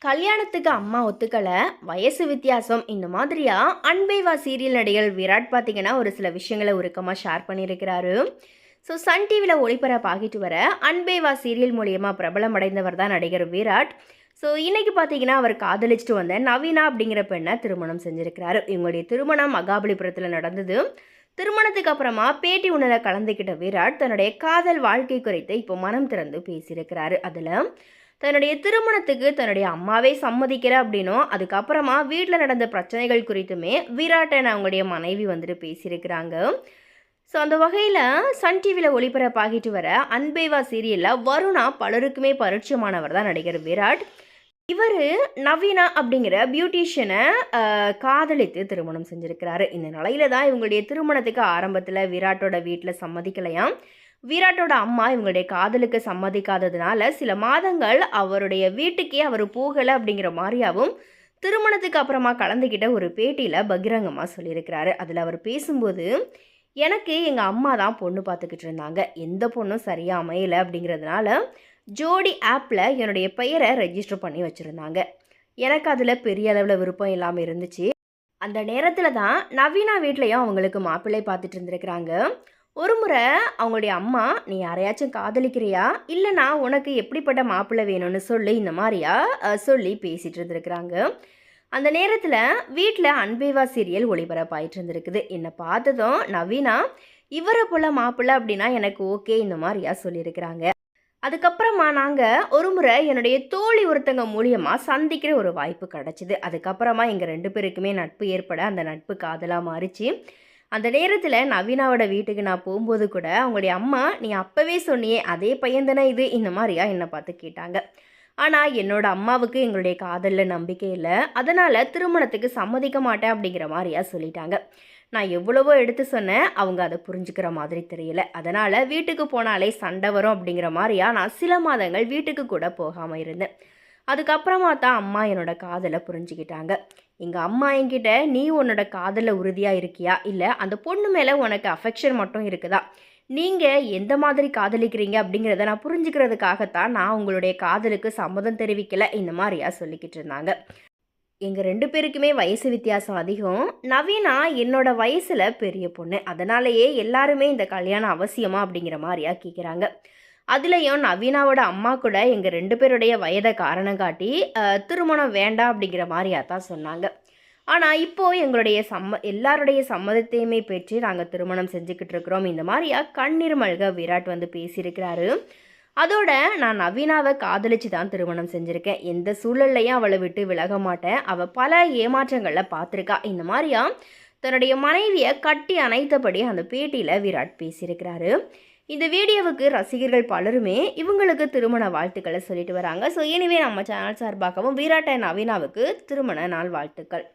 கல்யாணத்துக்கு அம்மா ஒத்துக்கலை, வயசு வித்தியாசம், இந்த மாதிரியா அன்பே வா சீரியல் நடிகர் விராட் பார்த்தீங்கன்னா ஒரு சில விஷயங்களை உருக்கமாக ஷேர் பண்ணியிருக்கிறாரு. ஸோ சன் டிவியில் ஒளிபரப்பாகிட்டு வர அன்பே வா சீரியல் மூலியமாக பிரபலம் அடைந்தவர் தான் நடிகர் விராட். ஸோ இன்னைக்கு பார்த்தீங்கன்னா அவர் காதலிச்சுட்டு வந்த நவீனா அப்படிங்கிற பெண்ணை திருமணம் செஞ்சிருக்கிறாரு. இவங்களுடைய திருமணம் மகாபலிபுரத்தில் நடந்தது. திருமணத்துக்கு அப்புறமா பேட்டி ஒன்றில் கலந்துக்கிட்ட விராட் தன்னுடைய காதல் வாழ்க்கை குறித்து இப்போ மனம் திறந்து பேசியிருக்கிறாரு. அதில் தன்னுடைய திருமணத்துக்கு தன்னுடைய அம்மாவே சம்மதிக்கலை அப்படின்னும், அதுக்கப்புறமா வீட்டில் நடந்த பிரச்சனைகள் குறித்துமே விராட்டன் அவங்களுடைய மனைவி வந்துட்டு பேசியிருக்கிறாங்க. ஸோ அந்த வகையில் சன் டிவியில் ஒளிபரப்பாகிட்டு வர அன்பேவா சீரியலில் வருணா பலருக்குமே பரிச்சயமானவர் தான் நடிகர் விராட். இவர் நவீனா அப்படிங்கிற பியூட்டிஷியனை காதலித்து திருமணம் செஞ்சுருக்கிறாரு. இந்த நிலையில தான் இவங்களுடைய திருமணத்துக்கு ஆரம்பத்தில் விராட்டோட வீட்டில் சம்மதிக்கலையாம். விராட்டோட அம்மா இவங்களுடைய காதலுக்கு சம்மதிக்காததுனால சில மாதங்கள் அவருடைய வீட்டுக்கே அவர் போகலை அப்படிங்கிற மாதிரியாகவும் திருமணத்துக்கு அப்புறமா கலந்துக்கிட்ட ஒரு பேட்டியில் பகிரங்கமாக சொல்லியிருக்கிறாரு. அதில் அவர் பேசும்போது, எனக்கு எங்கள் அம்மா தான் பொண்ணு பார்த்துக்கிட்டு இருந்தாங்க, எந்த பொண்ணும் சரியாக அமையலை அப்படிங்கிறதுனால ஜோடி ஆப்பில் என்னுடைய பெயரை ரெஜிஸ்டர் பண்ணி வச்சுருந்தாங்க. எனக்கு அதில் பெரிய அளவில் விருப்பம் இல்லாமல் இருந்துச்சு. அந்த நேரத்தில் தான் நவீனா வீட்லேயும் அவங்களுக்கு மாப்பிள்ளை பார்த்துட்டு இருந்திருக்கிறாங்க. ஒரு முறை அவங்களுடைய அம்மா, நீ யாரையாச்சும் காதலிக்கிறியா, இல்லைனா உனக்கு எப்படிப்பட்ட மாப்பிள்ளை வேணும்னு சொல்லி இந்த மாதிரியா சொல்லி பேசிகிட்டு இருந்திருக்கிறாங்க. அந்த நேரத்தில் வீட்டில் அன்பேவா சீரியல் ஒளிபரப்பாயிட்டு இருந்திருக்குது. என்னை பார்த்ததும் நவீனா, இவரை போல் மாப்பிள்ளை அப்படின்னா எனக்கு ஓகே இந்த மாதிரியா சொல்லியிருக்கிறாங்க. அதுக்கப்புறமா நாங்கள் ஒரு முறை என்னுடைய தோழி ஒருத்தங்க மூலியமாக சந்திக்கிற ஒரு வாய்ப்பு கிடச்சிது. அதுக்கப்புறமா எங்கள் 2 பேருக்குமே நட்பு ஏற்பட அந்த நட்பு காதலாக மாறிச்சு. அந்த நேரத்தில் நவீனாவோட வீட்டுக்கு நான் போகும்போது கூட அவங்களுடைய அம்மா, நீ அப்போவே சொன்னியே அதே பையன் தானே இது, இந்த மாதிரியா என்னை பார்த்து கேட்டாங்க. ஆனால் என்னோட அம்மாவுக்கு எங்களுடைய காதலில் நம்பிக்கை இல்லை, அதனால் திருமணத்துக்கு சம்மதிக்க மாட்டேன் அப்படிங்கிற மாதிரியா சொல்லிட்டாங்க. நான் எவ்வளவோ எடுத்து சொன்னேன், அவங்க அதை புரிஞ்சுக்கிற மாதிரி தெரியல. அதனால் வீட்டுக்கு போனாலே சண்டை வரும் அப்படிங்கிற மாதிரியா நான் சில மாதங்கள் வீட்டுக்கு கூட போகாமல் இருந்தேன். அதுக்கப்புறமா தான் அம்மா என்னோட காதலை புரிஞ்சுக்கிட்டாங்க. எங்கள் அம்மா என்கிட்ட, நீ உன்னோட காதலில் உறுதியாக இருக்கியா, இல்லை அந்த பொண்ணு மேலே உனக்கு அஃபெக்ஷன் மட்டும் இருக்குதா, நீங்கள் எந்த மாதிரி காதலிக்கிறீங்க அப்படிங்கிறத நான் புரிஞ்சுக்கிறதுக்காகத்தான் நான் உங்களுடைய காதலுக்கு சம்மதம் தெரிவிக்கலை இந்த மாதிரியா சொல்லிக்கிட்டு இருந்தாங்க. எங்கள் 2 பேருக்குமே வயசு வித்தியாசம் அதிகம். நவீனா என்னோட வயசில் பெரிய பொண்ணு, அதனாலேயே எல்லாருமே இந்த கல்யாணம் அவசியமா அப்படிங்கிற மாதிரியா கேட்குறாங்க. அதுலேயும் நவீனாவோட அம்மா கூட எங்கள் 2 பேருடைய வயதை காரணம் காட்டி திருமணம் வேண்டாம் அப்படிங்கிற மாதிரியா தான் சொன்னாங்க. ஆனால் இப்போது எங்களுடைய எல்லாருடைய சம்மதத்தையுமே பெற்று நாங்கள் திருமணம் செஞ்சுக்கிட்டு இருக்கிறோம் இந்த மாதிரியா கண்ணீர் மல்க விராட் வந்து பேசியிருக்கிறாரு. அதோட நான் நவீனாவை காதலிச்சு தான் திருமணம் செஞ்சுருக்கேன், எந்த சூழல்லையும் அவளை விட்டு விலக மாட்டேன், அவள் பல ஏமாற்றங்களில் பார்த்துருக்கா இந்த மாதிரியா தன்னுடைய மனைவியை கட்டி அணைத்தபடி அந்த பேட்டியில் விராட் பேசியிருக்கிறாரு. இந்த வீடியோவுக்கு ரசிகர்கள் பலருமே இவங்களுக்கு திருமண வாழ்த்துக்களை சொல்லிட்டு வராங்க. ஸோ எனிவே நம்ம சேனல் சார்பாகவும் விராட் அண்ட் நவீனாவுக்கு திருமண நாள் வாழ்த்துக்கள்.